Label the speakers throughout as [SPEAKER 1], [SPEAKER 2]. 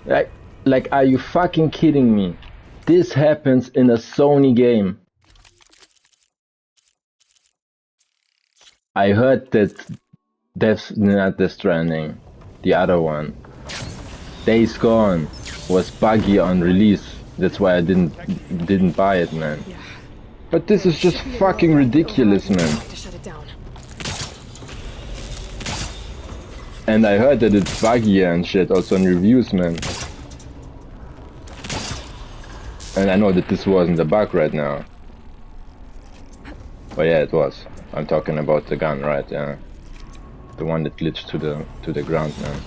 [SPEAKER 1] Like, are you fucking kidding me? This happens in a Sony game. I heard that not Death Stranding, the other one, Days Gone, was buggy on release. That's why I didn't buy it, man.
[SPEAKER 2] Yeah.
[SPEAKER 1] But this is just fucking ridiculous, man.
[SPEAKER 2] To shut it down.
[SPEAKER 1] And I heard that it's buggy and shit, also in reviews, man. And I know that this wasn't a bug right now. But yeah, it was. I'm talking about the gun, right? Yeah. The one that glitched to the ground, man.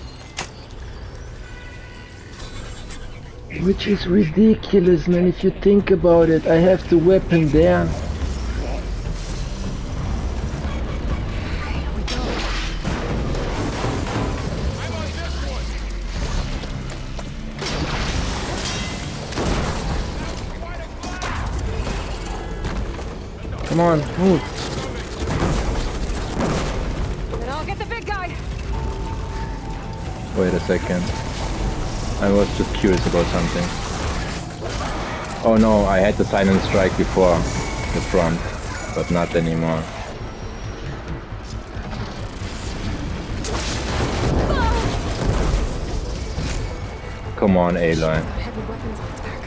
[SPEAKER 1] Which is ridiculous, man, if you think about it. I have the weapon there. Come on, move.
[SPEAKER 2] Then I'll get the big guy.
[SPEAKER 1] Wait a second. I was just curious about something. Oh no, I had the silent strike before the front, but not anymore. Come on, Aloy.
[SPEAKER 2] Heavy weapons on its back.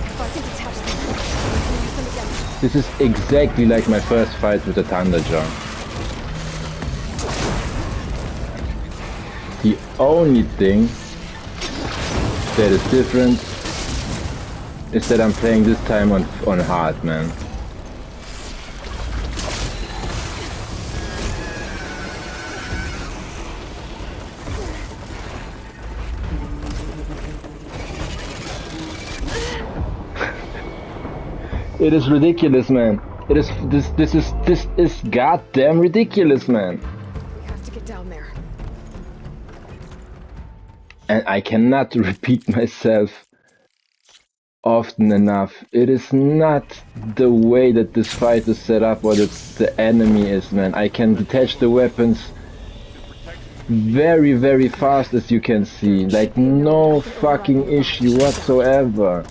[SPEAKER 2] If I can detach them, I can use them again.
[SPEAKER 1] This is exactly like my first fight with the Thunderjaw. The only thing that is different is that I'm playing this time on hard, man. It is ridiculous, man. It is this is goddamn ridiculous, man.
[SPEAKER 2] We have to get down there.
[SPEAKER 1] And I cannot repeat myself often enough. It is not the way that this fight is set up or that the enemy is, man. I can detach the weapons very, very fast, as you can see. Like, no fucking issue whatsoever.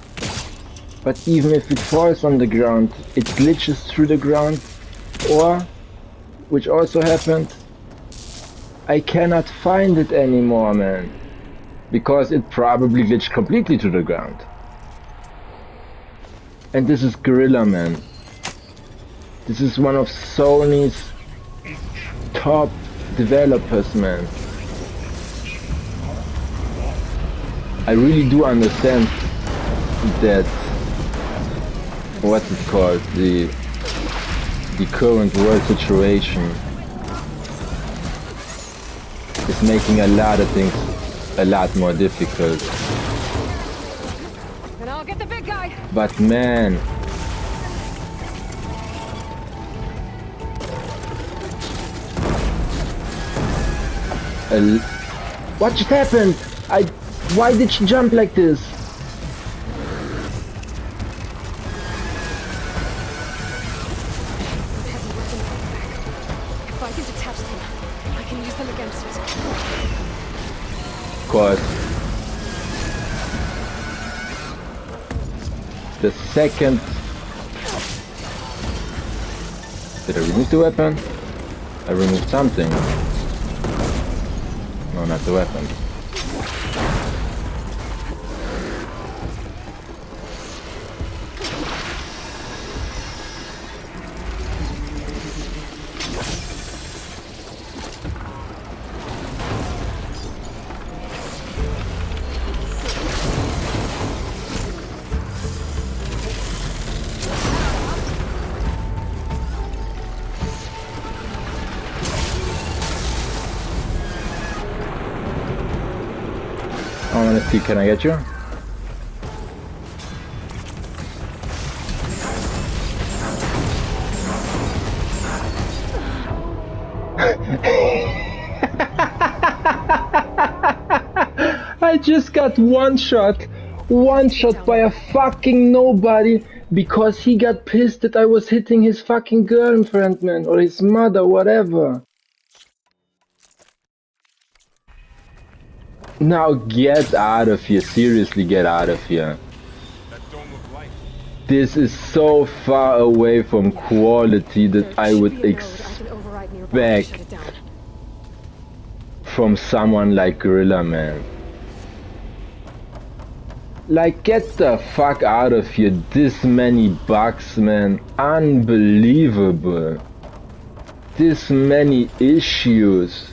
[SPEAKER 1] But even if it falls on the ground, it glitches through the ground, or, which also happened, I cannot find it anymore, man. Because it probably glitched completely to the ground. And this is Guerrilla, man. This is one of Sony's top developers, man. I really do understand that, what's it called, the current world situation is making a lot of things a lot more difficult.
[SPEAKER 2] Then I'll get the big guy.
[SPEAKER 1] But man, what just happened? Why did she jump like this?
[SPEAKER 2] Heavy weapons on its back. If I can detach them, I can use them against it.
[SPEAKER 1] Of course. The second... Did I remove the weapon? I removed something. No, not the weapon. I wanna see, can I get you? I just got one shot by a fucking nobody because he got pissed that I was hitting his fucking girlfriend, man, or his mother, whatever. Now get out of here, seriously get out of here. This is so far away from quality that I would expect from someone like Gorilla Man. Like, get the fuck out of here. This many bugs, man. Unbelievable. This many issues.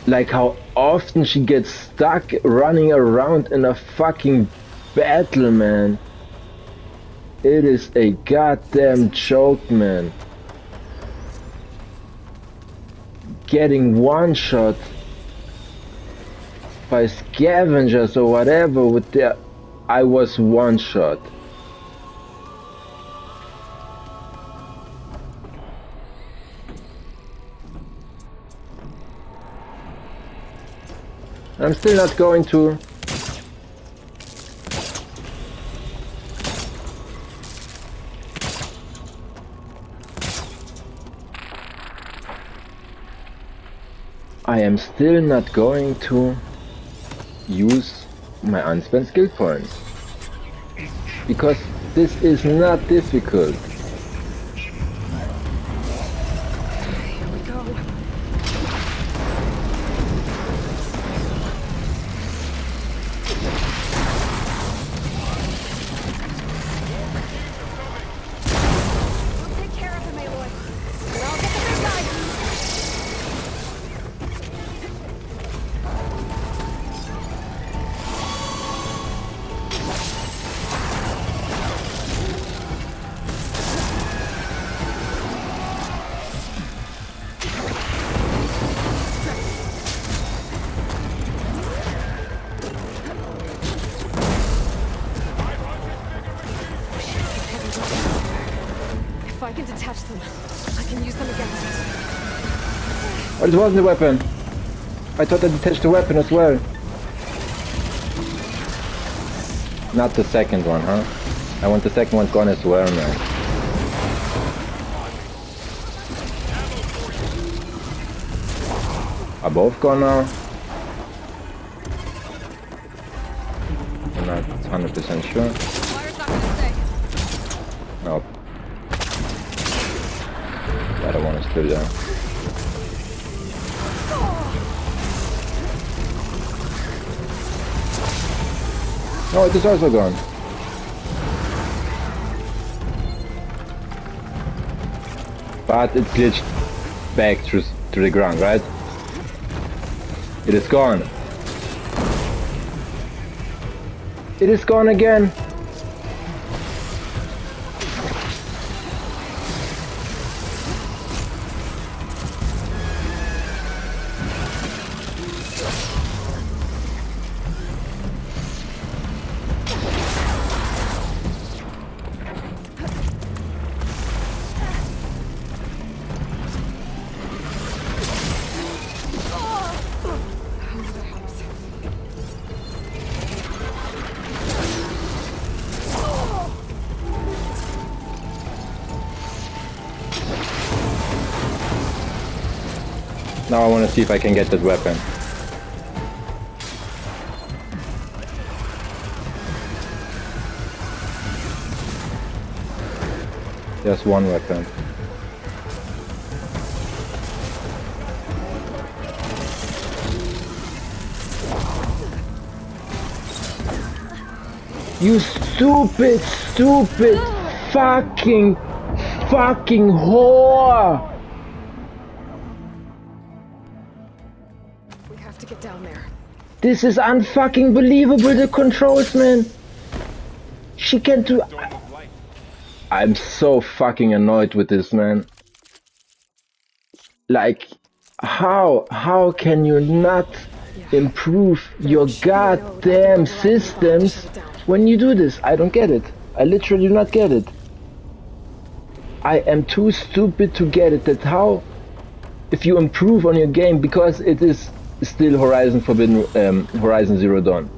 [SPEAKER 1] Like how often she gets stuck running around in a fucking battle, man. It is a goddamn joke, man. Getting one shot by scavengers or whatever with their... I was one shot. I'm still not going to. I am still not going to use my unspent skill points. Because this is not difficult.
[SPEAKER 2] If I can detach them, I can use them against it.
[SPEAKER 1] Oh, it wasn't a weapon. I thought I detached the weapon as well. Not the second one, huh? I want the second one gone as well, man. Are both gone now? I'm not 100% sure.
[SPEAKER 2] Fire's not gonna stay.
[SPEAKER 1] Nope. The other one is still there. Oh, it is also gone. But it glitched back to the ground, right? It is gone. It is gone again. Now I want to see if I can get that weapon. There's one weapon. You stupid fucking whore!
[SPEAKER 2] We have to get down there.
[SPEAKER 1] This is unfucking believable, the controls, man. She can do... I'm so fucking annoyed with this, man. Like, how can you not improve your goddamn systems when you do this? I don't get it. I literally do not get it. I am too stupid to get it. That how, if you improve on your game, because it is still Horizon Zero Dawn.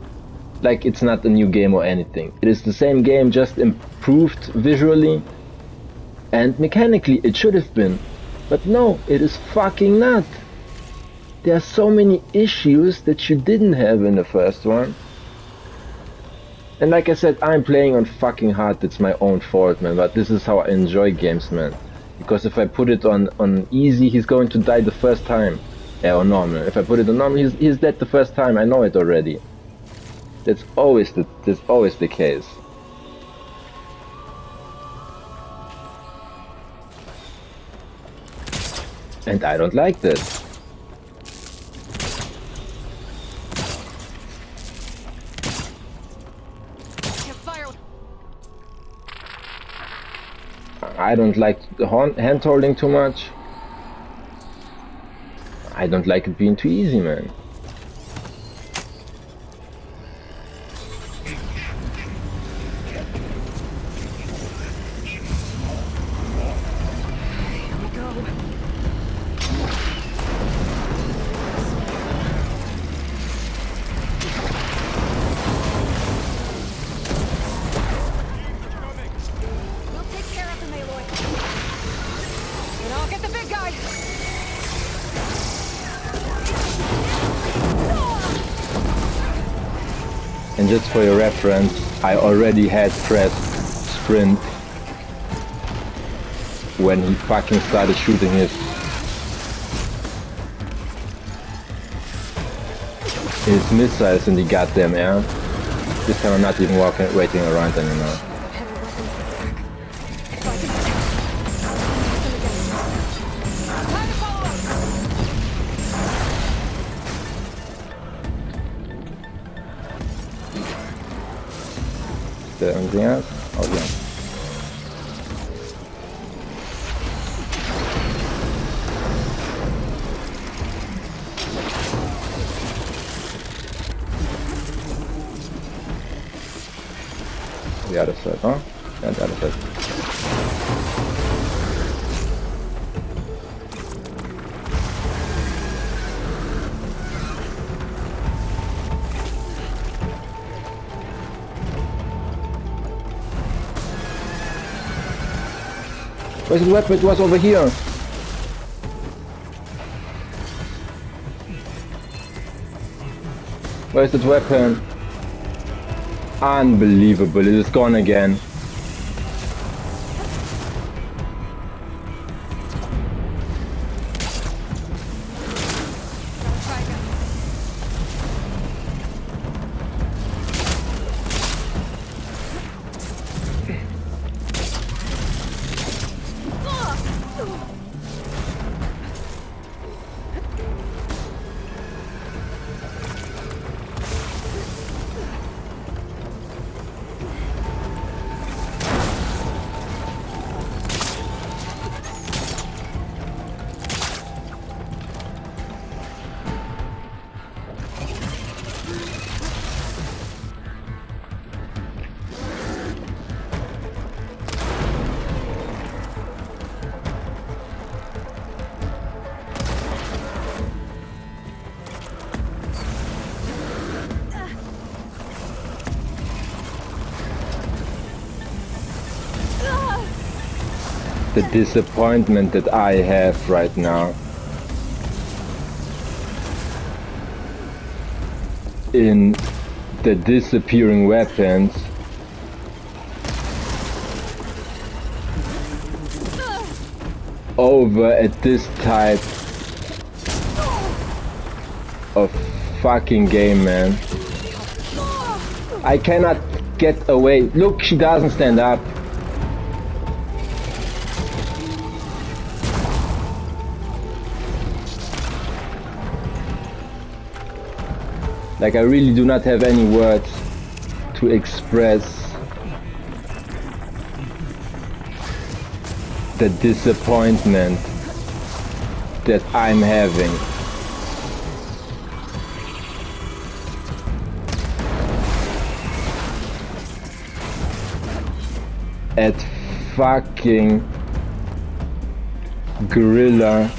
[SPEAKER 1] Like, it's not a new game or anything. It is the same game, just improved visually and mechanically. It should have been. But no, it is fucking not. There are so many issues that you didn't have in the first one. And like I said, I'm playing on fucking hard, it's my own fault, man, but this is how I enjoy games, man. Because if I put it on easy, he's going to die the first time. Yeah, or normal. If I put it on normal, he's dead the first time, I know it already. That's always the case. And I don't like this. I don't like the hand holding too much. I don't like it being too easy, man. And just for your reference, I already had pressed sprint when he fucking started shooting his missiles in the goddamn air. This time I'm not even waiting around anymore. Is there anything else? Oh yeah. The other side, huh? Yeah, the other side. Where's the weapon? It was over here. Where's that weapon? Unbelievable, it is gone again. The disappointment that I have right now in the disappearing weapons over at this type of fucking game, man. I cannot get away. Look, she doesn't stand up. Like, I really do not have any words to express the disappointment that I'm having. At fucking Gorilla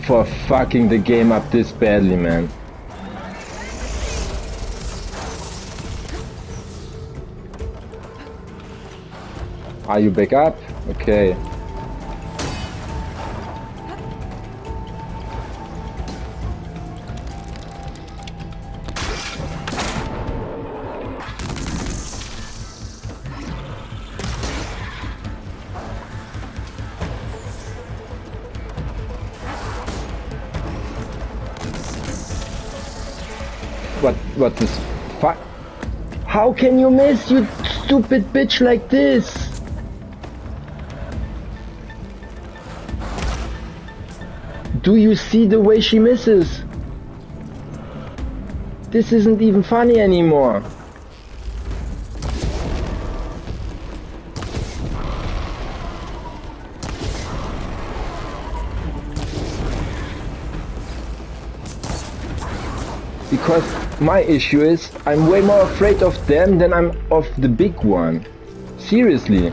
[SPEAKER 1] for fucking the game up this badly, man. Are you back up? Okay. What is fuck? How can you miss, you stupid bitch, like this? Do you see the way she misses? This isn't even funny anymore. Because my issue is, I'm way more afraid of them than I'm of the big one. Seriously.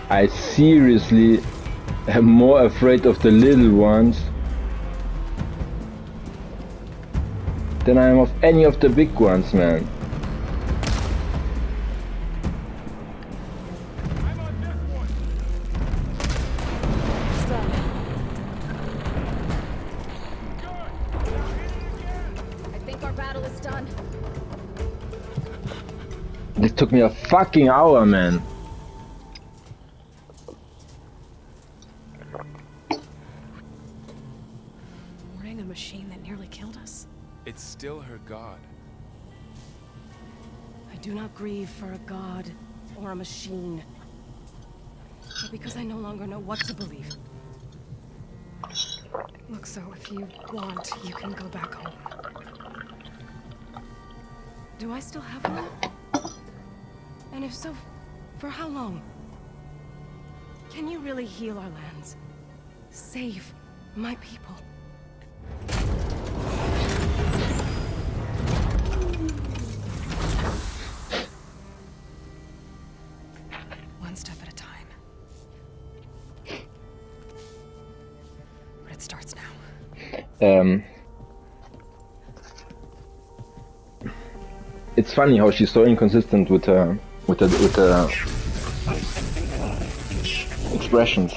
[SPEAKER 1] I seriously am more afraid of the little ones than I am of any of the big ones, man.
[SPEAKER 2] I think our battle is done.
[SPEAKER 1] This took me a fucking hour, man.
[SPEAKER 2] A machine that nearly killed us.
[SPEAKER 3] It's still her god.
[SPEAKER 2] I do not grieve for a god or a machine, but because I no longer know what to believe. Look, so if you want, you can go back home. Do I still have one? And if so, for how long? Can you really heal our lands? Save my people? One step at a time. But it starts now.
[SPEAKER 1] It's funny how she's so inconsistent with her expressions.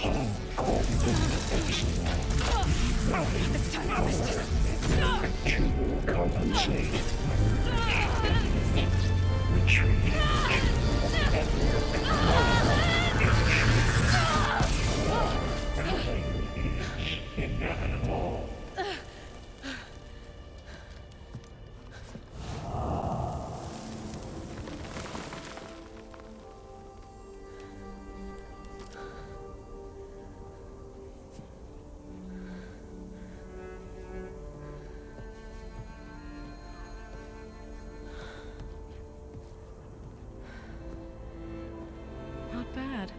[SPEAKER 2] Not bad.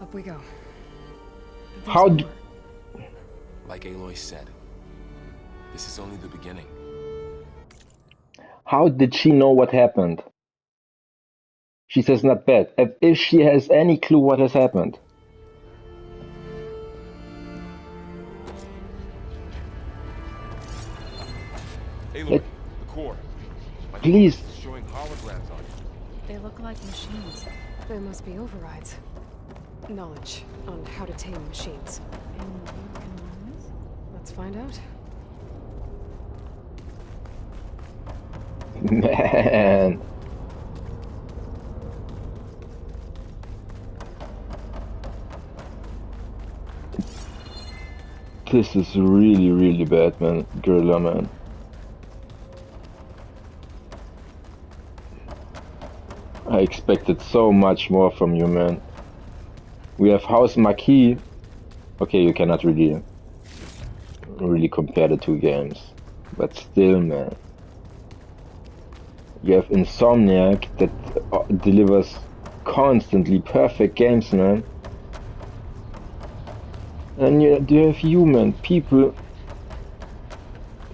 [SPEAKER 2] Up we go.
[SPEAKER 1] How d
[SPEAKER 3] Like Aloy said, this is only the beginning.
[SPEAKER 1] How did she know what happened? She says not bad. If she has any clue what has happened.
[SPEAKER 3] Aloy, the core. My
[SPEAKER 1] Please.
[SPEAKER 3] is showing holograms on it.
[SPEAKER 2] They look like machines. There must be overrides. Knowledge on how to tame machines. Let's find out.
[SPEAKER 1] Man. This is really, really bad, man. Gorilla, man. I expected so much more from you, man. We have House Marquis. Okay, you cannot really compare the two games. But still, man. You have Insomniac that delivers constantly perfect games, man. And you have human people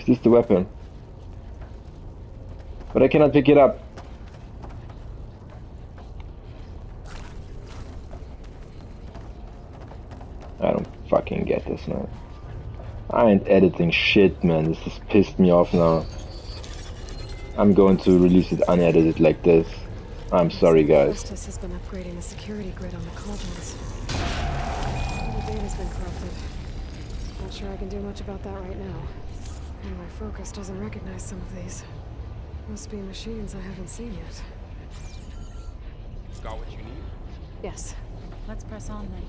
[SPEAKER 1] Is this the weapon? But I cannot pick it up. I don't fucking get this, man. I ain't editing shit, man. This has pissed me off now. I'm going to release it unedited like this. I'm sorry, guys.
[SPEAKER 4] Justice has been upgrading the security grid on the cauldrons. The data's been corrupted. Not sure I can do much about that right now. And my focus doesn't recognize some of these. Must be machines I haven't seen yet.
[SPEAKER 3] Got what you need?
[SPEAKER 4] Yes.
[SPEAKER 5] Let's press on then.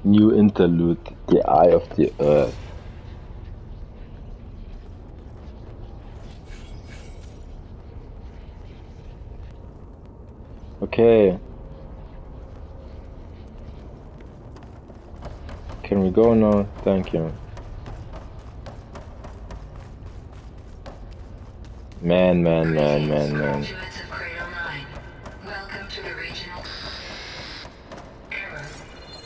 [SPEAKER 1] New interlude, the Eye of the Earth. Okay. Can we go now? Thank you. Man.
[SPEAKER 6] Welcome to the regional error.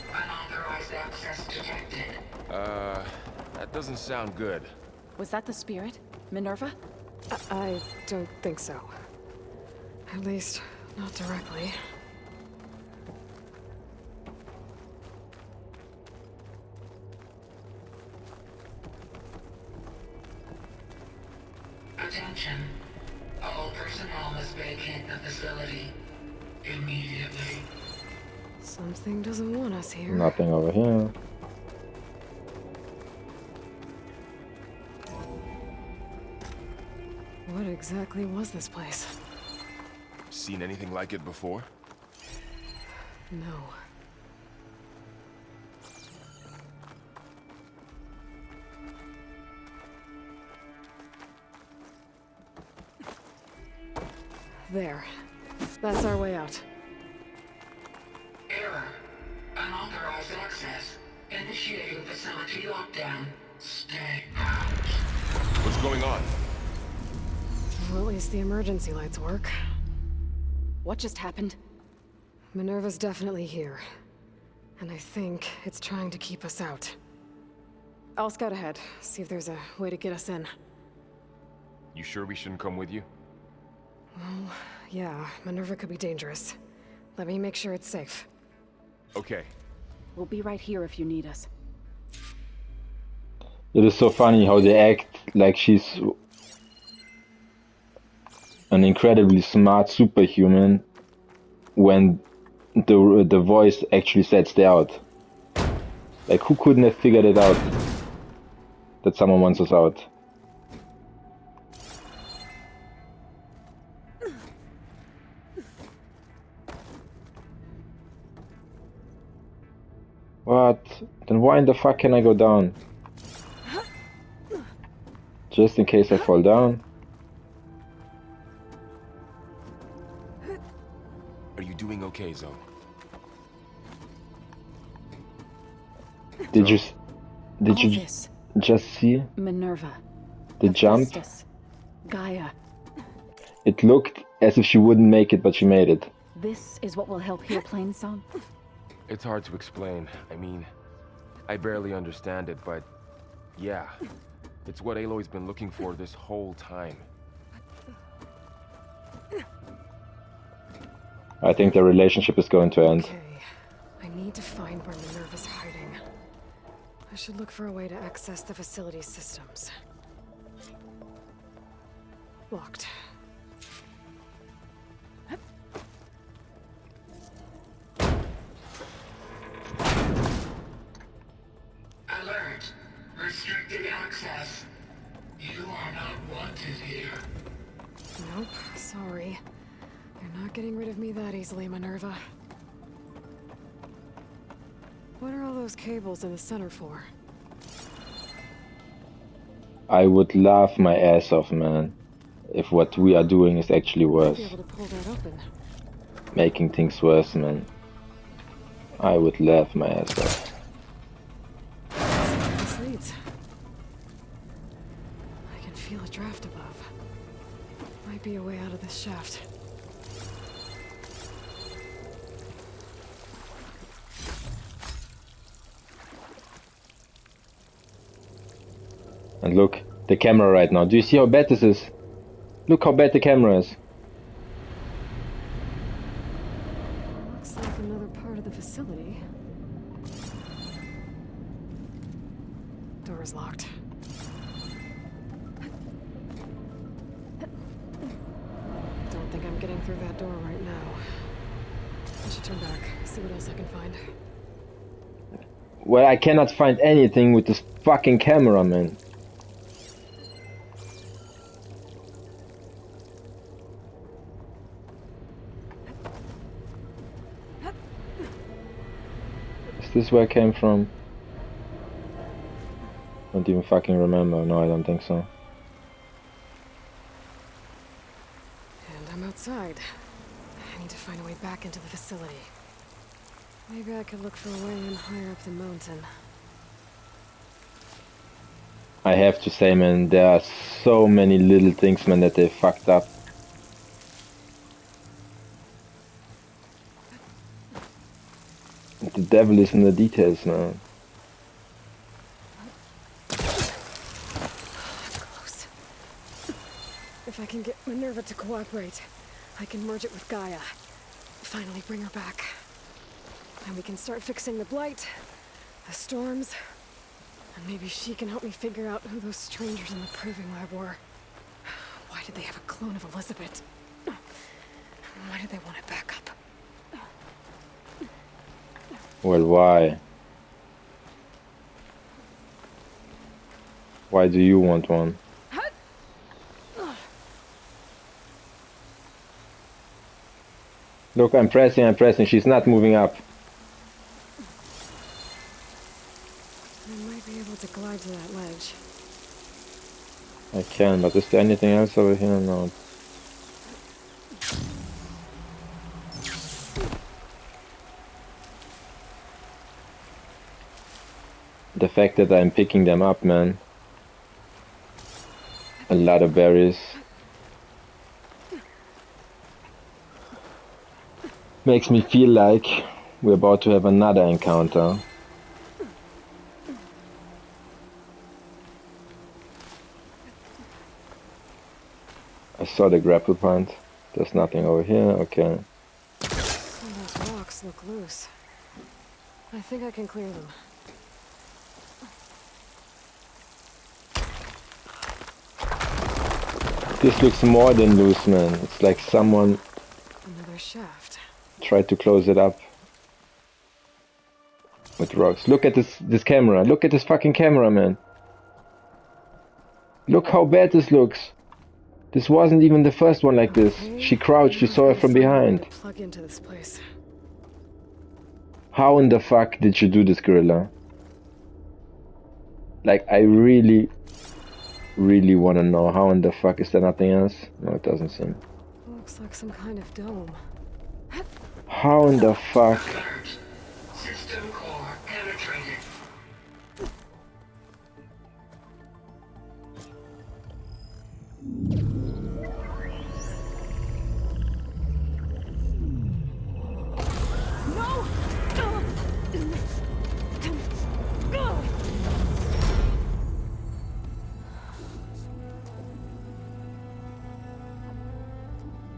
[SPEAKER 6] Unauthorized access detected.
[SPEAKER 3] That doesn't sound good.
[SPEAKER 5] Was that the spirit? Minerva?
[SPEAKER 4] I don't think so. At least, not directly.
[SPEAKER 6] Attention. All personnel must vacate the facility immediately.
[SPEAKER 4] Something doesn't want us here.
[SPEAKER 1] Nothing over here.
[SPEAKER 4] What exactly was this place?
[SPEAKER 3] Seen anything like it before?
[SPEAKER 4] No. There. That's our way out.
[SPEAKER 6] Error. Unauthorized access. Initiating facility lockdown. Stay out.
[SPEAKER 3] What's going on?
[SPEAKER 4] Well, at least the emergency lights work.
[SPEAKER 5] What just happened?
[SPEAKER 4] Minerva's definitely here. And I think it's trying to keep us out. I'll scout ahead, see if there's a way to get us in.
[SPEAKER 3] You sure we shouldn't come with you?
[SPEAKER 4] Well, yeah, Minerva could be dangerous. Let me make sure it's safe.
[SPEAKER 3] Okay.
[SPEAKER 5] We'll be right here if you need us.
[SPEAKER 1] It is so funny how they act like she's an incredibly smart superhuman when the voice actually said stay out. Like, who couldn't have figured it out that someone wants us out? What? Then why in the fuck can I go down? Just in case I fall down?
[SPEAKER 3] Are you doing okay, Zoe?
[SPEAKER 1] Did you
[SPEAKER 5] All this.
[SPEAKER 1] just see
[SPEAKER 5] Minerva.
[SPEAKER 1] the jump?
[SPEAKER 5] Hephaestus, Gaia.
[SPEAKER 1] It looked as if she wouldn't make it, but she made it.
[SPEAKER 5] This is what will help heal Plainsong?
[SPEAKER 3] It's hard to explain. I mean, I barely understand it, but yeah. It's what Aloy's been looking for this whole time.
[SPEAKER 1] I think their relationship is going to end.
[SPEAKER 4] Okay, I need to find where Minerva's hiding. I should look for a way to access the facility systems. Locked.
[SPEAKER 6] Alert. Restricted access. You are not wanted here.
[SPEAKER 4] Nope, sorry. You're not getting rid of me that easily, Minerva. What are all those cables in the center for?
[SPEAKER 1] I would laugh my ass off, man, if what we are doing is actually worse.
[SPEAKER 4] Be able to pull that open.
[SPEAKER 1] Making things worse, man. I would laugh my ass off.
[SPEAKER 4] This leads. I can feel a draft above. Might be a way out of this shaft.
[SPEAKER 1] And look, the camera right now. Do you see how bad this is? Look how bad the camera is.
[SPEAKER 4] Looks like another part of the facility. Door is locked. Don't think I'm getting through that door right now. I should turn back, see what else I can find.
[SPEAKER 1] Well, I cannot find anything with this fucking camera, man. Is this where I came from? Don't even fucking remember. No, I don't think so.
[SPEAKER 4] And I'm outside. I need to find a way back into the facility. Maybe I could look for a way in higher up the mountain.
[SPEAKER 1] I have to say, man, there are so many little things, man, that they fucked up. The devil is in the details, man.
[SPEAKER 4] Close. If I can get Minerva to cooperate, I can merge it with Gaia. Finally bring her back. And we can start fixing the blight, the storms, and maybe she can help me figure out who those strangers in the proving lab were. Why did they have a clone of Elizabeth? Why did they want it back up?
[SPEAKER 1] Well, why? Why do you want one? Look, I'm pressing, she's not moving up.
[SPEAKER 4] I might be able to glide to that ledge.
[SPEAKER 1] I can, but is there anything else over here? No. The fact that I'm picking them up, man. A lot of berries. Makes me feel like we're about to have another encounter. I saw the grapple point. There's nothing over here, okay.
[SPEAKER 4] Some of those rocks look loose. I think I can clear them.
[SPEAKER 1] This looks more than loose, man. It's like someone
[SPEAKER 4] Another shaft.
[SPEAKER 1] tried to close it up with rocks. Look at this camera. Look at this fucking camera, man. Look how bad this looks. This wasn't even the first one like this. She crouched, you saw her from behind.
[SPEAKER 4] Plug into this place.
[SPEAKER 1] How in the fuck did you do this, Gorilla? Like, I really want to know. How in the fuck? Is there nothing else? No, it doesn't seem.
[SPEAKER 4] Looks like some kind of dome.
[SPEAKER 1] How in the fuck?
[SPEAKER 6] Alert. System core penetrated.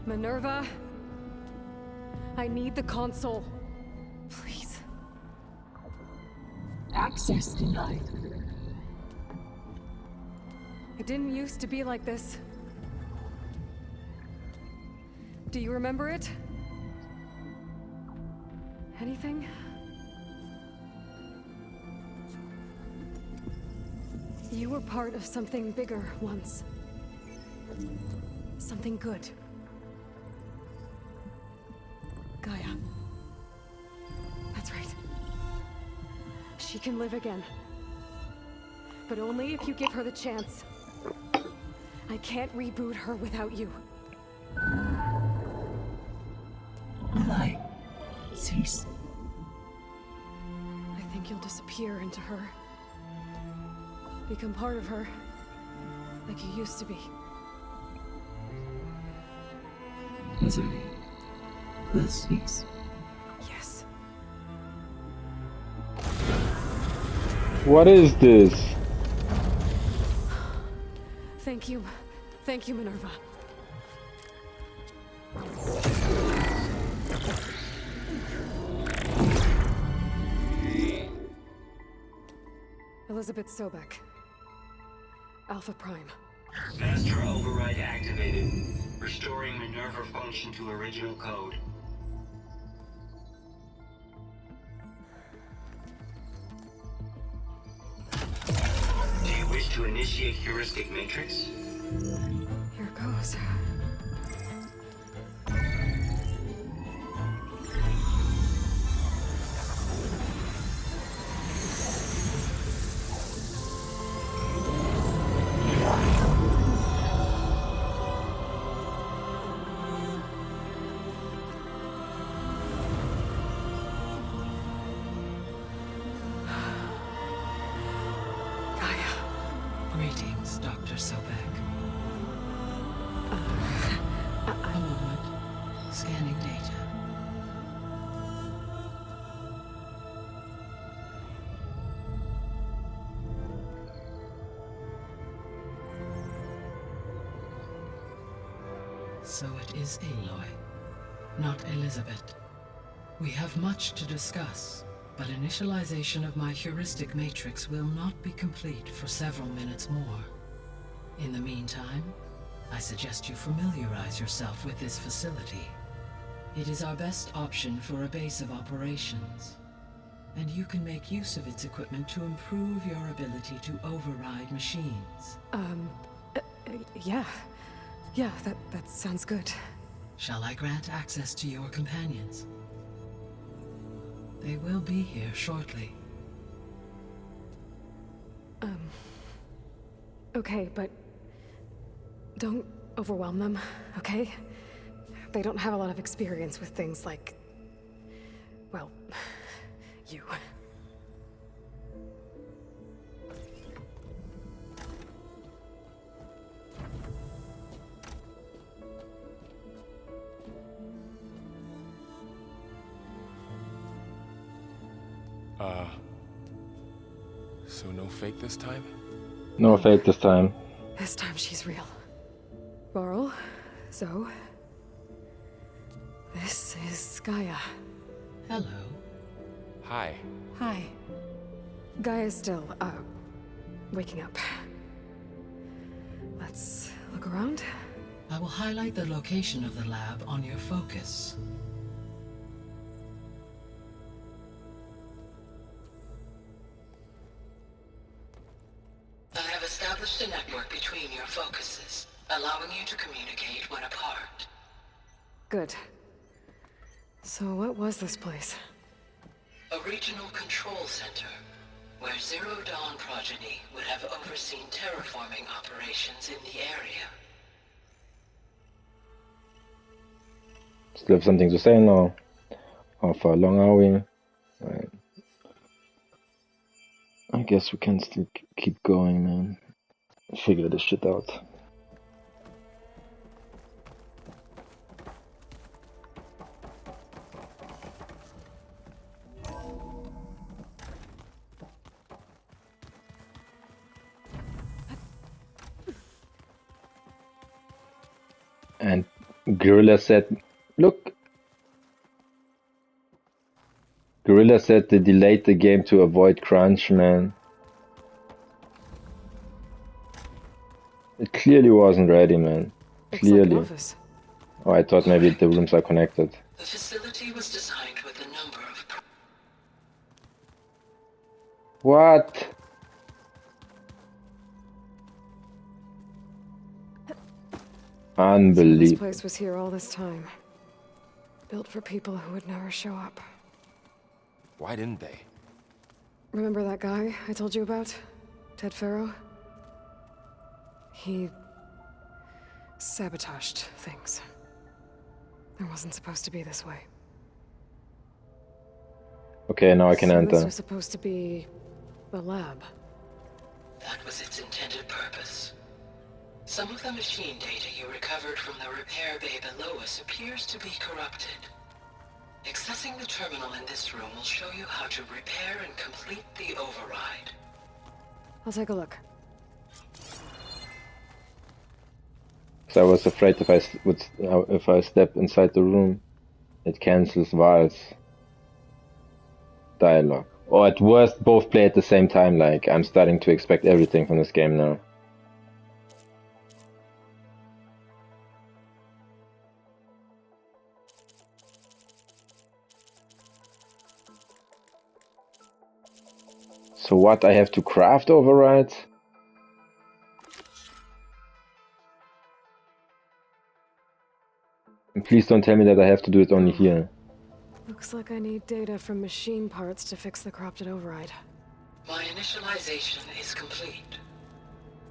[SPEAKER 4] Minerva, I need the console. Please.
[SPEAKER 6] Access denied.
[SPEAKER 4] It didn't used to be like this. Do you remember it? Anything? You were part of something bigger once. Something good. Gaia. That's right. She can live again. But only if you give her the chance. I can't reboot her without you.
[SPEAKER 6] Aloy, cease.
[SPEAKER 4] I think you'll disappear into her. Become part of her. Like you used to be.
[SPEAKER 6] Misery will cease.
[SPEAKER 4] Yes.
[SPEAKER 1] What is this?
[SPEAKER 4] Thank you. Thank you, Minerva. Elizabeth Sobek. Alpha Prime.
[SPEAKER 7] Master override activated. Restoring Minerva function to original code. Do you wish to initiate heuristic matrix?
[SPEAKER 4] Here goes.
[SPEAKER 6] Greetings, Dr. Sobek. A moment. Scanning data. So it is Aloy, not Elizabeth. We have much to discuss, but initialization of my heuristic matrix will not be complete for several minutes more. In the meantime, I suggest you familiarize yourself with this facility. It is our best option for a base of operations, and you can make use of its equipment to improve your ability to override machines.
[SPEAKER 4] Yeah. Yeah, that sounds good.
[SPEAKER 6] Shall I grant access to your companions? They will be here shortly.
[SPEAKER 4] Okay, but don't overwhelm them, okay? They don't have a lot of experience with things like, well, you.
[SPEAKER 3] So no fake this time?
[SPEAKER 1] No fake this time.
[SPEAKER 4] This time she's real. Varl, Zoe. This is Gaia.
[SPEAKER 6] Hello.
[SPEAKER 3] Hi.
[SPEAKER 5] Hi.
[SPEAKER 4] Gaia's still, waking up. Let's look around.
[SPEAKER 6] I will highlight the location of the lab on your focus. I have established a network between your focuses, allowing you to communicate when apart.
[SPEAKER 4] Good. So what was this place?
[SPEAKER 6] A regional control center, where Zero Dawn progeny would have overseen terraforming operations in the area.
[SPEAKER 1] Still have something to say now. How far along are we? Right. I guess we can still keep going, man. Figure this shit out. And Gorilla said, look. Gorilla said they delayed the game to avoid crunch, man. It clearly wasn't ready, man. Clearly.
[SPEAKER 4] Looks like an office.
[SPEAKER 1] Oh, I thought maybe the rooms are connected.
[SPEAKER 6] The facility was designed with a number of...
[SPEAKER 1] What?
[SPEAKER 4] So this
[SPEAKER 1] Unbelievable.
[SPEAKER 4] place was here all this time. Built for people who would never show up.
[SPEAKER 3] Why didn't they?
[SPEAKER 4] Remember that guy I told you about? Ted Farrow? He sabotaged things. It wasn't supposed to be this way.
[SPEAKER 1] Okay, now I can
[SPEAKER 4] So this
[SPEAKER 1] enter.
[SPEAKER 4] was supposed to be the lab.
[SPEAKER 6] That was its intended purpose. Some of the machine data you recovered from the repair bay below us appears to be corrupted. Accessing the terminal in this room will show you how to repair and complete the override.
[SPEAKER 4] I'll take a look.
[SPEAKER 1] So I was afraid if I step inside the room, it cancels Val's dialogue. Or at worst, both play at the same time. Like, I'm starting to expect everything from this game now. So what, I have to craft overrides? And please don't tell me that I have to do it only here.
[SPEAKER 4] Looks like I need data from machine parts to fix the corrupted override.
[SPEAKER 6] My initialization is complete.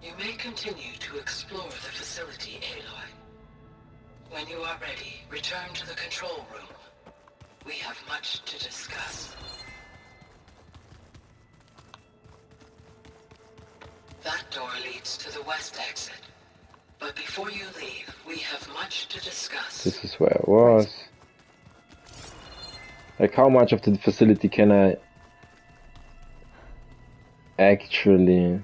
[SPEAKER 6] You may continue to explore the facility, Aloy. When you are ready, return to the control room. We have much to discuss. That door leads to the west exit. But before you leave, we have much to discuss.
[SPEAKER 1] This is where I was. Like, how much of the facility can I actually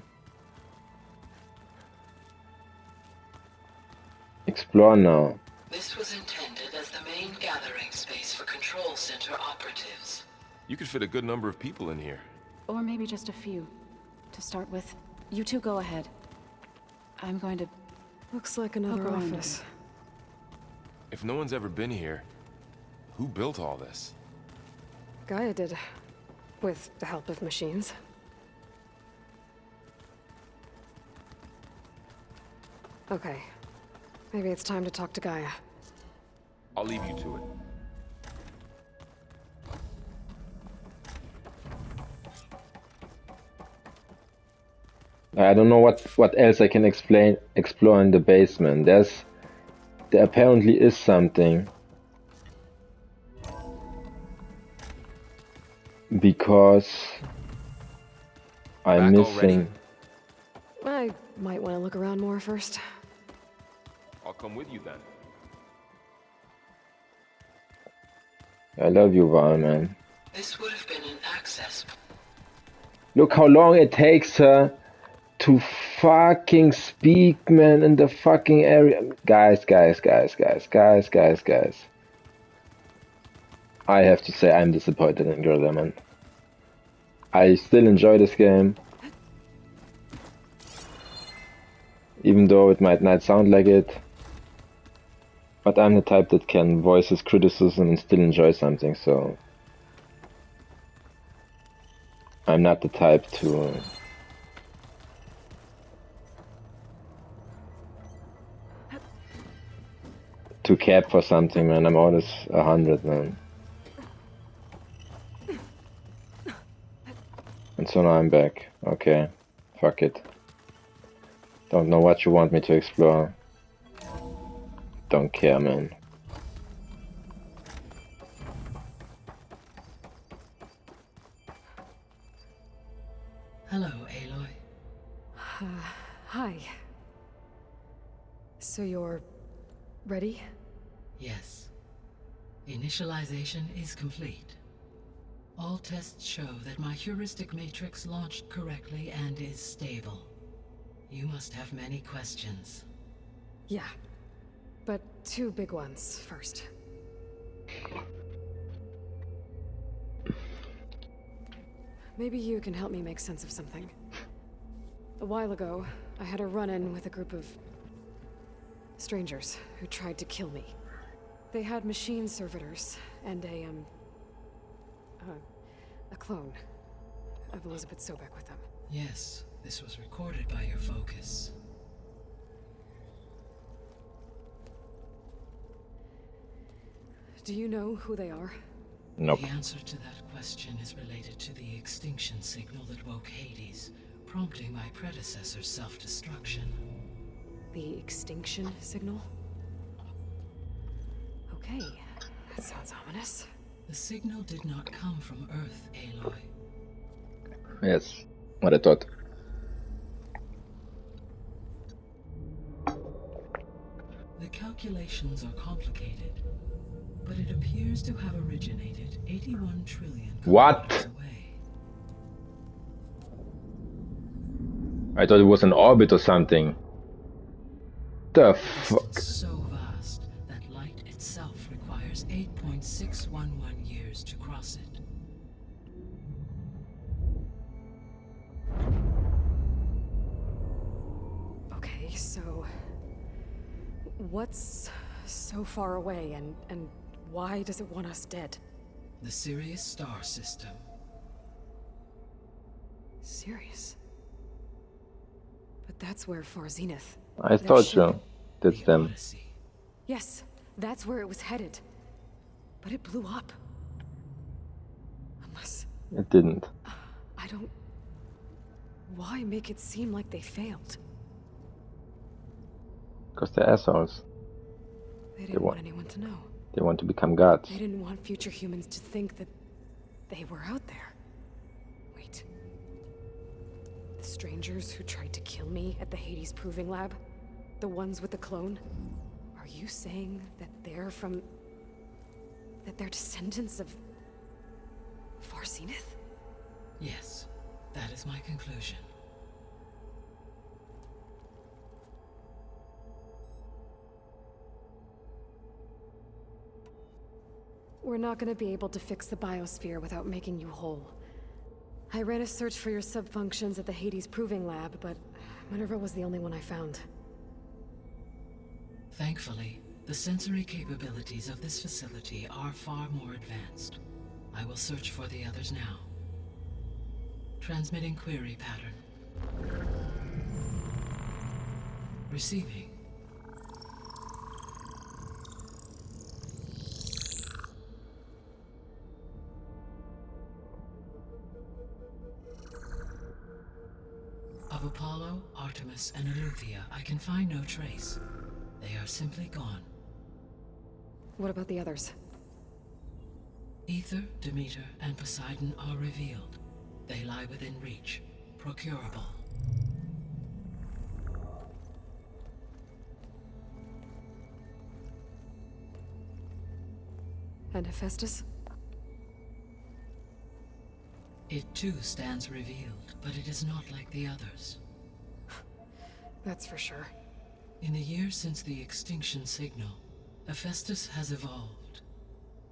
[SPEAKER 1] explore now?
[SPEAKER 6] This was intended as the main gathering space for control center operatives.
[SPEAKER 3] You could fit a good number of people in here.
[SPEAKER 5] Or maybe just a few. To start with, you two go ahead. I'm going to...
[SPEAKER 4] Looks like another
[SPEAKER 5] Poke around
[SPEAKER 4] office.
[SPEAKER 3] If no one's ever been here, who built all this?
[SPEAKER 4] Gaia did. With the help of machines. Okay. Maybe it's time to talk to Gaia.
[SPEAKER 3] I'll leave you to it.
[SPEAKER 1] I don't know what else I can explore in the basement. There apparently is something. Because I'm
[SPEAKER 3] Back already?
[SPEAKER 1] missing.
[SPEAKER 4] I might want to look around more first.
[SPEAKER 3] I'll come with you then.
[SPEAKER 1] I love you, Val, man.
[SPEAKER 6] This would have been an access.
[SPEAKER 1] Look how long it takes her to fucking speak, man, in the fucking area. Guys. I have to say I'm disappointed in Gorilla, man. I still enjoy this game. Even though it might not sound like it. But I'm the type that can voice his criticism and still enjoy something, so... I'm not the type to cap for something, man. I'm always 100, man. And so now I'm back. Okay, fuck it. Don't know what you want me to explore. Don't care, man.
[SPEAKER 6] Hello, Aloy.
[SPEAKER 4] Hi. So you're... ready?
[SPEAKER 6] Yes. Initialization is complete. All tests show that my heuristic matrix launched correctly and is stable. You must have many questions.
[SPEAKER 4] Yeah. But two big ones first. Maybe you can help me make sense of something. A while ago, I had a run-in with a group of... strangers who tried to kill me. They had machine servitors and a clone of Elizabeth Sobek with them.
[SPEAKER 6] Yes, this was recorded by your focus.
[SPEAKER 4] Do you know who they are?
[SPEAKER 1] Nope.
[SPEAKER 6] The answer to that question is related to the extinction signal that woke Hades, prompting my predecessor's self-destruction.
[SPEAKER 4] The extinction signal? Okay, that sounds ominous.
[SPEAKER 6] The signal did not come from Earth, Aloy.
[SPEAKER 1] Yes, what I thought.
[SPEAKER 6] The calculations are complicated, but it appears to have originated 81 trillion
[SPEAKER 1] What?
[SPEAKER 6] kilometers away.
[SPEAKER 1] I thought it was an orbit or something. the
[SPEAKER 6] A
[SPEAKER 1] fuck?
[SPEAKER 6] distance so vast that light itself requires 8.611 years to cross it.
[SPEAKER 4] Okay, so... what's so far away, and why does it want us dead?
[SPEAKER 6] The Sirius star system.
[SPEAKER 4] Serious? But that's where Far Zenith...
[SPEAKER 1] I
[SPEAKER 4] that
[SPEAKER 1] told
[SPEAKER 4] ship-
[SPEAKER 1] you. That's
[SPEAKER 6] The
[SPEAKER 1] them.
[SPEAKER 6] Odyssey.
[SPEAKER 4] Yes, that's where it was headed. But it blew up. Unless...
[SPEAKER 1] It didn't.
[SPEAKER 4] I don't... Why make it seem like they failed?
[SPEAKER 1] Because they're assholes.
[SPEAKER 4] They didn't
[SPEAKER 1] want-
[SPEAKER 4] want anyone to know.
[SPEAKER 1] They want to become gods.
[SPEAKER 4] They didn't want future humans to think that they were out there. Wait. The strangers who tried to kill me at the Hades Proving Lab? The ones with the clone? Are you saying that they're from... that they're descendants of... Far Zenith?
[SPEAKER 6] Yes, that is my conclusion.
[SPEAKER 4] We're not gonna be able to fix the biosphere without making you whole. I ran a search for your subfunctions at the Hades Proving Lab, but Minerva was the only one I found.
[SPEAKER 6] Thankfully, the sensory capabilities of this facility are far more advanced. I will search for the others now. Transmitting query pattern. Receiving. Of Apollo, Artemis, and Eleuthia, I can find no trace. They are simply gone.
[SPEAKER 4] What about the others?
[SPEAKER 6] Ether, Demeter, and Poseidon are revealed. They lie within reach, procurable.
[SPEAKER 4] And Hephaestus?
[SPEAKER 6] It too stands revealed, but it is not like the others.
[SPEAKER 4] That's for sure.
[SPEAKER 6] In the years since the extinction signal, Hephaestus has evolved.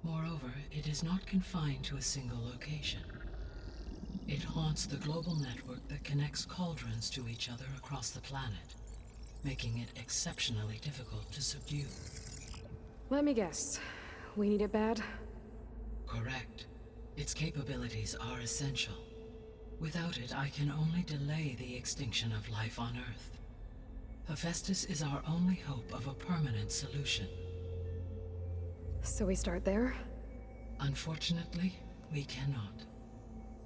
[SPEAKER 6] Moreover, it is not confined to a single location. It haunts the global network that connects cauldrons to each other across the planet, making it exceptionally difficult to subdue.
[SPEAKER 4] Let me guess. We need it bad?
[SPEAKER 6] Correct. Its capabilities are essential. Without it, I can only delay the extinction of life on Earth. Hephaestus is our only hope of a permanent solution.
[SPEAKER 4] So we start there?
[SPEAKER 6] Unfortunately, we cannot.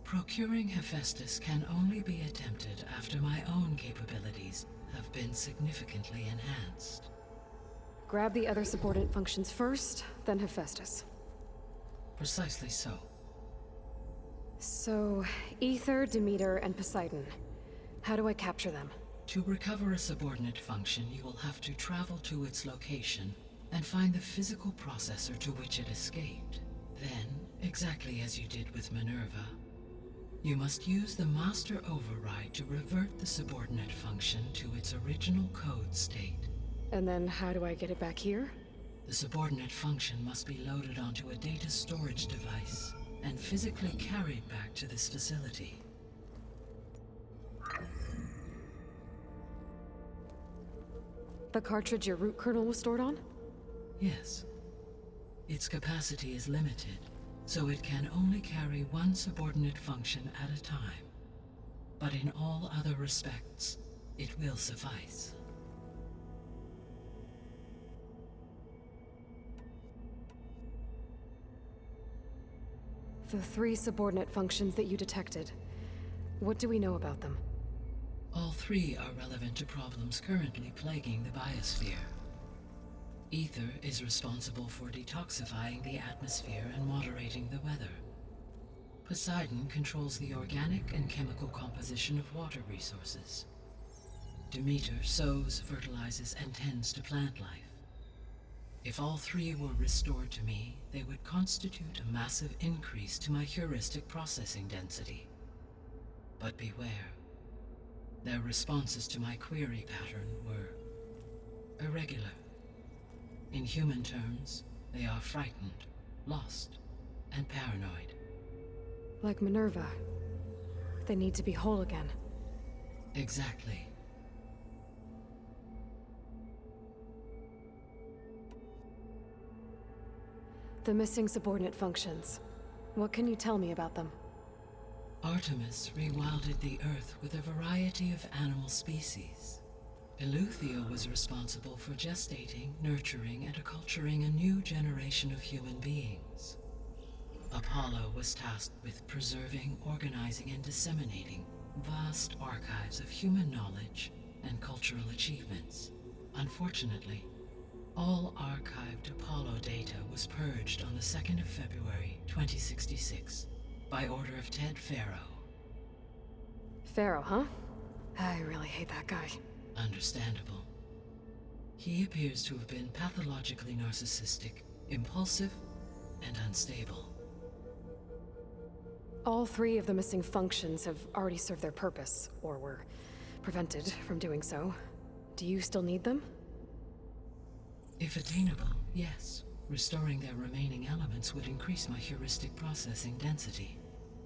[SPEAKER 6] Procuring Hephaestus can only be attempted after my own capabilities have been significantly enhanced.
[SPEAKER 4] Grab the other subordinate functions first, then Hephaestus.
[SPEAKER 6] Precisely so.
[SPEAKER 4] So, Ether, Demeter, and Poseidon. How do I capture them?
[SPEAKER 6] To recover a subordinate function, you will have to travel to its location and find the physical processor to which it escaped. Then, exactly as you did with Minerva, you must use the master override to revert the subordinate function to its original code state.
[SPEAKER 4] And then how do I get it back here?
[SPEAKER 6] The subordinate function must be loaded onto a data storage device and physically carried back to this facility.
[SPEAKER 4] The cartridge your root kernel was stored on?
[SPEAKER 6] Yes. Its capacity is limited, so it can only carry one subordinate function at a time. But in all other respects, it will suffice.
[SPEAKER 4] The 3 subordinate functions that you detected. What do we know about them?
[SPEAKER 6] All 3 are relevant to problems currently plaguing the biosphere. Ether is responsible for detoxifying the atmosphere and moderating the weather. Poseidon controls the organic and chemical composition of water resources. Demeter sows, fertilizes, and tends to plant life. If all 3 were restored to me, they would constitute a massive increase to my heuristic processing density. But beware. Their responses to my query pattern were irregular. In human terms, they are frightened, lost, and paranoid.
[SPEAKER 4] Like Minerva. They need to be whole again.
[SPEAKER 6] Exactly.
[SPEAKER 4] The missing subordinate functions. What can you tell me about them?
[SPEAKER 6] Artemis rewilded the Earth with a variety of animal species. Eleuthia was responsible for gestating, nurturing, and acculturating a new generation of human beings. Apollo was tasked with preserving, organizing, and disseminating vast archives of human knowledge and cultural achievements. Unfortunately, all archived Apollo data was purged on the 2nd of February, 2066, by order of Ted Faro.
[SPEAKER 4] Pharaoh, huh? I really hate that guy.
[SPEAKER 6] Understandable. He appears to have been pathologically narcissistic, impulsive, and unstable.
[SPEAKER 4] All 3 of the missing functions have already served their purpose, or were prevented from doing so. Do you still need them?
[SPEAKER 6] If attainable, yes. Restoring their remaining elements would increase my heuristic processing density.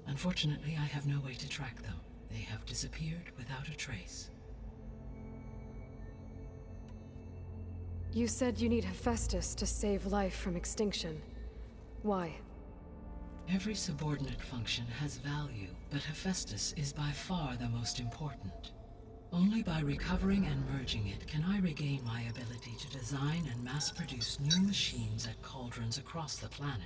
[SPEAKER 6] Unfortunately, I have no way to track them. They have disappeared without a trace.
[SPEAKER 4] You said you need Hephaestus to save life from extinction. Why?
[SPEAKER 6] Every subordinate function has value, but Hephaestus is by far the most important. Only by recovering and merging it can I regain my ability to design and mass-produce new machines at cauldrons across the planet.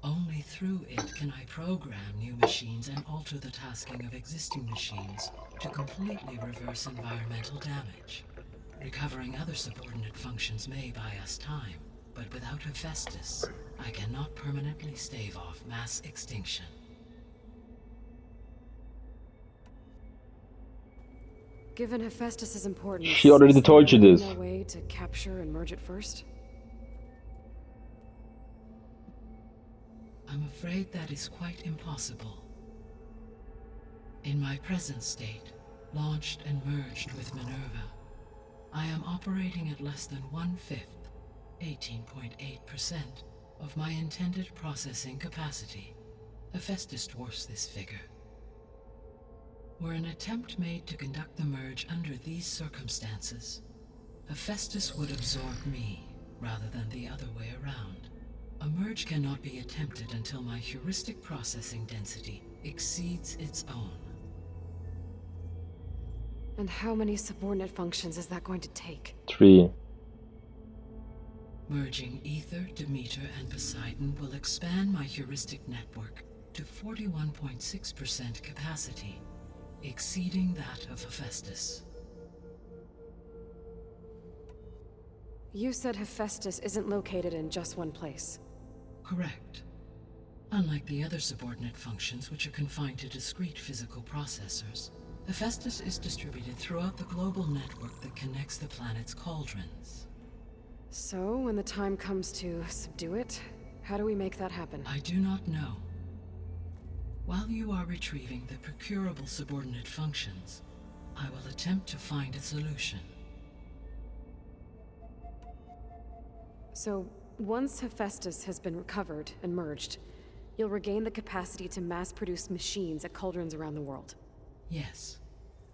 [SPEAKER 6] Only through it can I program new machines and alter the tasking of existing machines to completely reverse environmental damage. Recovering other subordinate functions may buy us time, but without Hephaestus, I cannot permanently stave off mass extinction.
[SPEAKER 4] Given Hephaestus's importance,
[SPEAKER 1] She already
[SPEAKER 4] is
[SPEAKER 1] told you
[SPEAKER 4] there
[SPEAKER 1] this.
[SPEAKER 4] no way to capture and merge it first?
[SPEAKER 6] I'm afraid that is quite impossible. In my present state, launched and merged with Minerva, I am operating at less than 1/5, 18.8%, of my intended processing capacity. Hephaestus dwarfs this figure. Were an attempt made to conduct the merge under these circumstances, Hephaestus would absorb me, rather than the other way around. A merge cannot be attempted until my heuristic processing density exceeds its own.
[SPEAKER 4] And how many subordinate functions is that going to take?
[SPEAKER 1] 3.
[SPEAKER 6] Merging Ether, Demeter, and Poseidon will expand my heuristic network to 41.6% capacity, exceeding that of Hephaestus.
[SPEAKER 4] You said Hephaestus isn't located in just one place.
[SPEAKER 6] Correct. Unlike the other subordinate functions, which are confined to discrete physical processors, Hephaestus is distributed throughout the global network that connects the planet's cauldrons.
[SPEAKER 4] So, when the time comes to subdue it, how do we make that happen?
[SPEAKER 6] I do not know. While you are retrieving the procurable subordinate functions, I will attempt to find a solution.
[SPEAKER 4] So, once Hephaestus has been recovered and merged, you'll regain the capacity to mass-produce machines at cauldrons around the world.
[SPEAKER 6] Yes,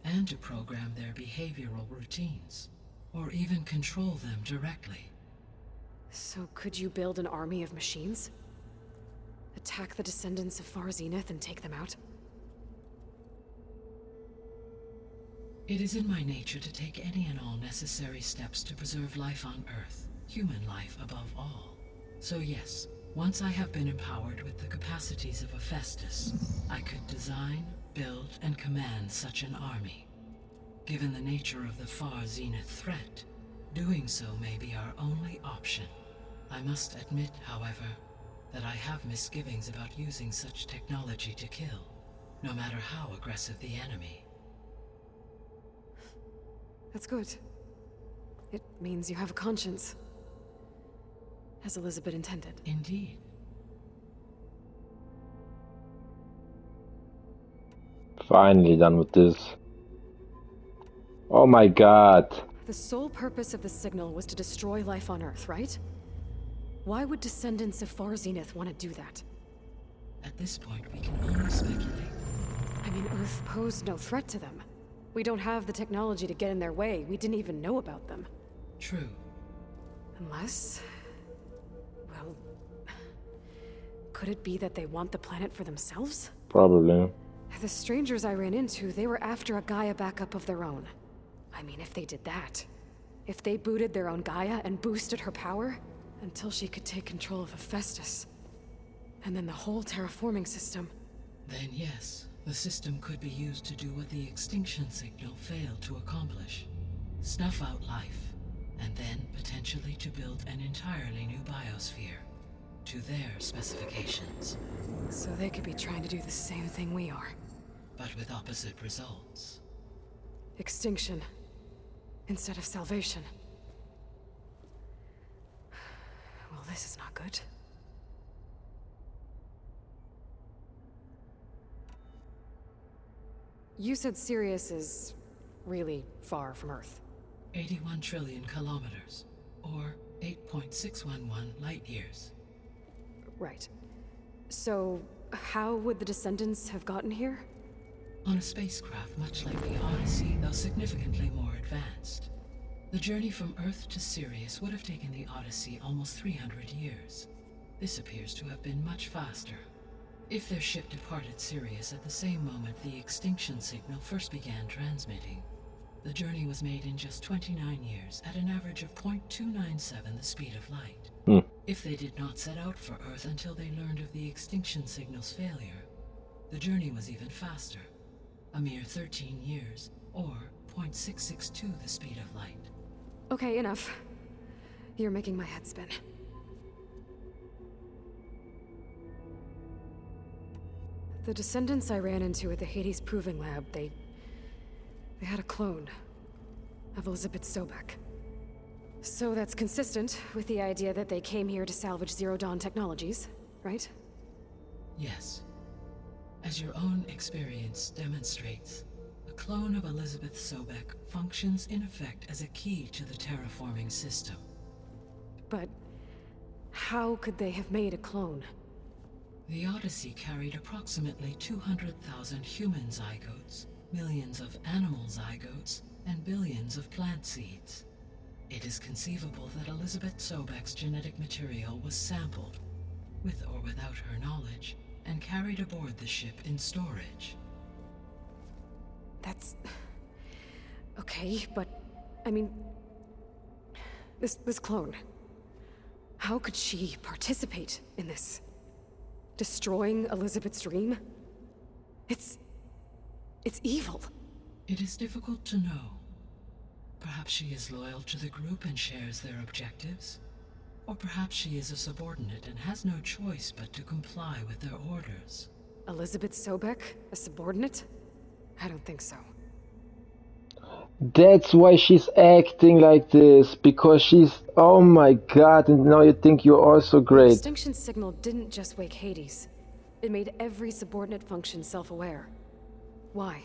[SPEAKER 6] and to program their behavioral routines, or even control them directly.
[SPEAKER 4] So could you build an army of machines? Attack the descendants of Far Zenith and take them out?
[SPEAKER 6] It is in my nature to take any and all necessary steps to preserve life on Earth, human life above all. So yes, once I have been empowered with the capacities of Hephaestus, I could design, build, and command such an army. Given the nature of the Far Zenith threat, doing so may be our only option. I must admit, however, that I have misgivings about using such technology to kill, no matter how aggressive the enemy.
[SPEAKER 4] That's good. It means you have a conscience. As Elizabeth intended.
[SPEAKER 6] Indeed.
[SPEAKER 1] Finally done with this. Oh my god.
[SPEAKER 4] The sole purpose of the signal was to destroy life on Earth, right? Why would descendants of Far Zenith want to do that?
[SPEAKER 6] At this point, we can only speculate.
[SPEAKER 4] I mean, Earth posed no threat to them. We don't have the technology to get in their way. We didn't even know about them.
[SPEAKER 6] True.
[SPEAKER 4] Unless... well... could it be that they want the planet for themselves?
[SPEAKER 1] Probably.
[SPEAKER 4] The strangers I ran into, they were after a Gaia backup of their own. I mean, if they did that... if they booted their own Gaia and boosted her power... until she could take control of Hephaestus. And then the whole terraforming system.
[SPEAKER 6] Then yes, the system could be used to do what the extinction signal failed to accomplish. Snuff out life, and then potentially to build an entirely new biosphere. To their specifications.
[SPEAKER 4] So they could be trying to do the same thing we are.
[SPEAKER 6] But with opposite results.
[SPEAKER 4] Extinction. Instead of salvation. Well, this is not good. You said Sirius is really far from Earth.
[SPEAKER 6] 81 trillion kilometers, or 8.611 light years.
[SPEAKER 4] Right. So, how would the descendants have gotten here?
[SPEAKER 6] On a spacecraft much like the Odyssey, though significantly more advanced. The journey from Earth to Sirius would have taken the Odyssey almost 300 years. This appears to have been much faster. If their ship departed Sirius at the same moment the extinction signal first began transmitting, the journey was made in just 29 years at an average of 0.297 the speed of light. If they did not set out for Earth until they learned of the extinction signal's failure, the journey was even faster, a mere 13 years, or 0.662 the speed of light.
[SPEAKER 4] Okay, enough. You're making my head spin. The descendants I ran into at the Hades Proving Lab, they had a clone of Elizabeth Sobek. So that's consistent with the idea that they came here to salvage Zero Dawn technologies, right?
[SPEAKER 6] Yes. As your own experience demonstrates, a clone of Elizabeth Sobek functions in effect as a key to the terraforming system.
[SPEAKER 4] But how could they have made a clone?
[SPEAKER 6] The Odyssey carried approximately 200,000 human zygotes, millions of animal zygotes, and billions of plant seeds. It is conceivable that Elizabeth Sobek's genetic material was sampled, with or without her knowledge, and carried aboard the ship in storage.
[SPEAKER 4] That's... okay, but... I mean... This clone... how could she participate in this? Destroying Elizabeth's dream? It's evil.
[SPEAKER 6] It is difficult to know. Perhaps she is loyal to the group and shares their objectives. Or perhaps she is a subordinate and has no choice but to comply with their orders.
[SPEAKER 4] Elizabeth Sobek? A subordinate? I don't think so.
[SPEAKER 1] That's why she's acting like this, because she's... oh my god, and now you think you're also
[SPEAKER 4] The
[SPEAKER 1] great.
[SPEAKER 4] extinction signal didn't just wake Hades. It made every subordinate function self-aware. Why?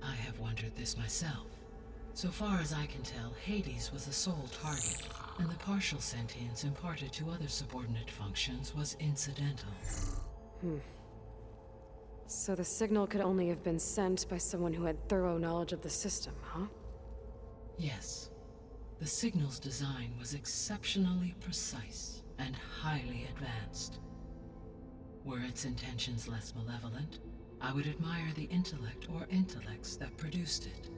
[SPEAKER 6] I have wondered this myself. So far as I can tell, Hades was the sole target, and the partial sentience imparted to other subordinate functions was incidental.
[SPEAKER 4] So the signal could only have been sent by someone who had thorough knowledge of the system, huh?
[SPEAKER 6] Yes. The signal's design was exceptionally precise and highly advanced. Were its intentions less malevolent, I would admire the intellect or intellects that produced it.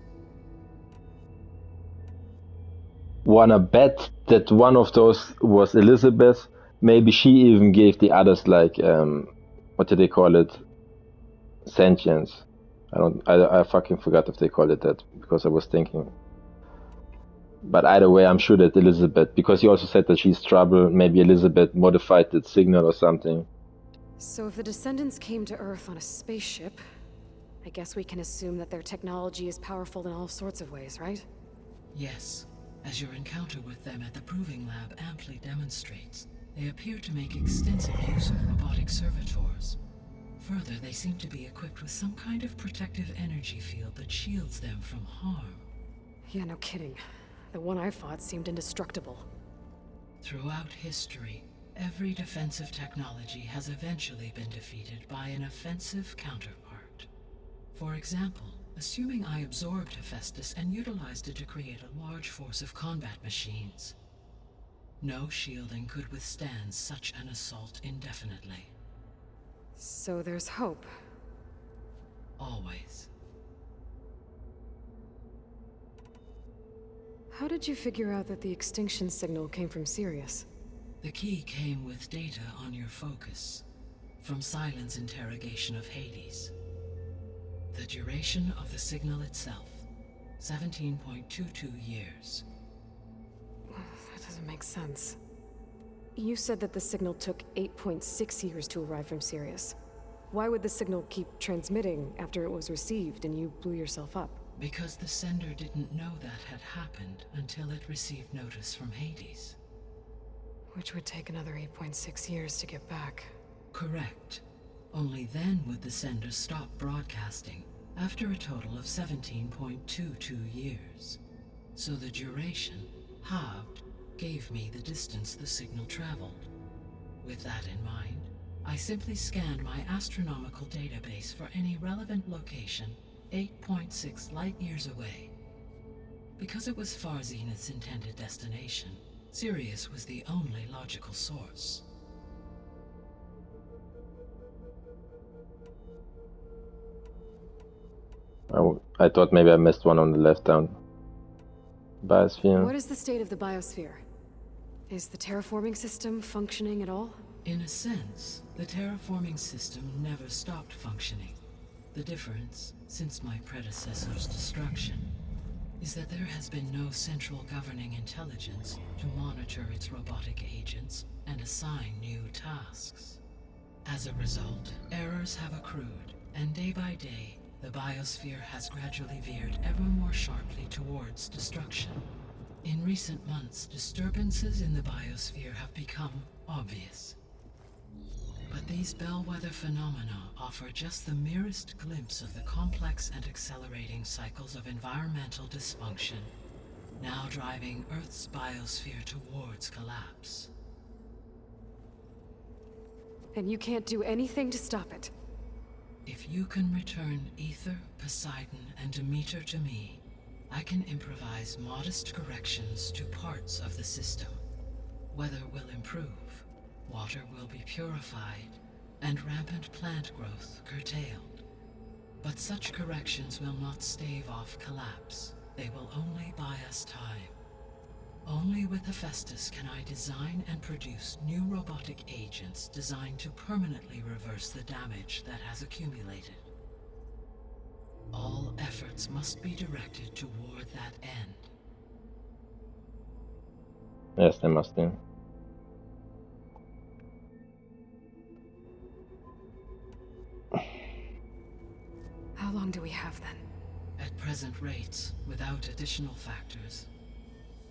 [SPEAKER 1] Wanna bet that one of those was Elizabeth? Maybe she even gave the others, like, what do they call it? Sentience. I fucking forgot if they called it that, because I was thinking. But either way, I'm sure that Elizabeth, because you also said that she's trouble, maybe Elizabeth modified that signal or something.
[SPEAKER 4] So if the descendants came to Earth on a spaceship, I guess we can assume that their technology is powerful in all sorts of ways, right?
[SPEAKER 6] Yes, as your encounter with them at the Proving Lab amply demonstrates, they appear to make extensive use of robotic servitors. Further, they seem to be equipped with some kind of protective energy field that shields them from harm.
[SPEAKER 4] Yeah, no kidding. The one I fought seemed indestructible.
[SPEAKER 6] Throughout history, every defensive technology has eventually been defeated by an offensive counterpart. For example, assuming I absorbed Hephaestus and utilized it to create a large force of combat machines. No shielding could withstand such an assault indefinitely.
[SPEAKER 4] So there's hope.
[SPEAKER 6] Always.
[SPEAKER 4] How did you figure out that the extinction signal came from Sirius?
[SPEAKER 6] The key came with data on your focus, from Silent's interrogation of Hades. The duration of the signal itself, 17.22 years.
[SPEAKER 4] That doesn't make sense. You said that the signal took 8.6 years to arrive from Sirius. Why would the signal keep transmitting after it was received and you blew yourself up?
[SPEAKER 6] Because the sender didn't know that had happened until it received notice from Hades.
[SPEAKER 4] Which would take another 8.6 years to get back.
[SPEAKER 6] Correct. Only then would the sender stop broadcasting, after a total of 17.22 years. So the duration, halved, gave me the distance the signal traveled. With that in mind, I simply scanned my astronomical database for any relevant location 8.6 light-years away. Because it was Far Zenith's intended destination, Sirius was the only logical source.
[SPEAKER 1] I thought maybe I missed one on the left down. Biosphere.
[SPEAKER 4] What is the state of the biosphere? Is the terraforming system functioning at all?
[SPEAKER 6] In a sense, the terraforming system never stopped functioning. The difference, since my predecessor's destruction, is that there has been no central governing intelligence to monitor its robotic agents and assign new tasks. As a result, errors have accrued, and day by day, the biosphere has gradually veered ever more sharply towards destruction. In recent months, disturbances in the biosphere have become obvious. But these bellwether phenomena offer just the merest glimpse of the complex and accelerating cycles of environmental dysfunction, now driving Earth's biosphere towards collapse.
[SPEAKER 4] And you can't do anything to stop it?
[SPEAKER 6] If you can return Ether, Poseidon, and Demeter to me, I can improvise modest corrections to parts of the system. Weather will improve, water will be purified, and rampant plant growth curtailed. But such corrections will not stave off collapse. They will only buy us time. Only with Hephaestus can I design and produce new robotic agents designed to permanently reverse the damage that has accumulated. All efforts must be directed toward that end.
[SPEAKER 1] Yes, they must be.
[SPEAKER 4] How long do we have then?
[SPEAKER 6] At present rates, without additional factors,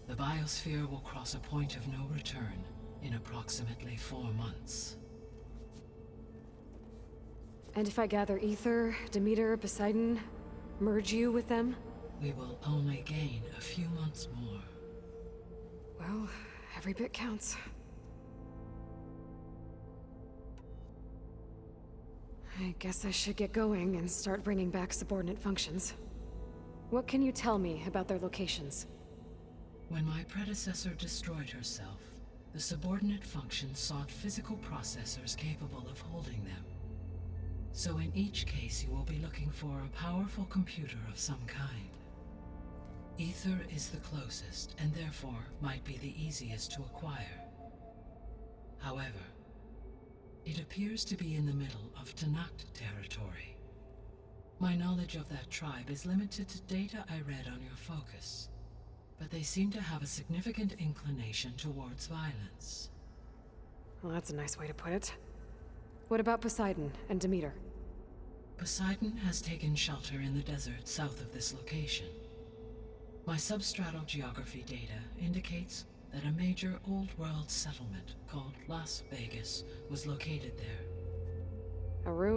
[SPEAKER 6] the biosphere will cross a point of no return in approximately 4 months.
[SPEAKER 4] And if I gather Ether, Demeter, Poseidon, merge you with them?
[SPEAKER 6] We will only gain a few months more.
[SPEAKER 4] Well, every bit counts. I guess I should get going and start bringing back subordinate functions. What can you tell me about their locations?
[SPEAKER 6] When my predecessor destroyed herself, the subordinate functions sought physical processors capable of holding them. So in each case you will be looking for a powerful computer of some kind. Ether is the closest, and therefore might be the easiest to acquire. However, it appears to be in the middle of Tanakh territory. My knowledge of that tribe is limited to data I read on your focus, but they seem to have a significant inclination towards violence.
[SPEAKER 4] Well, that's a nice way to put it. What about Poseidon and Demeter?
[SPEAKER 6] Poseidon has taken shelter in the desert south of this location. My substratal geography data indicates that a major old-world settlement called Las Vegas was located there.
[SPEAKER 4] A ruin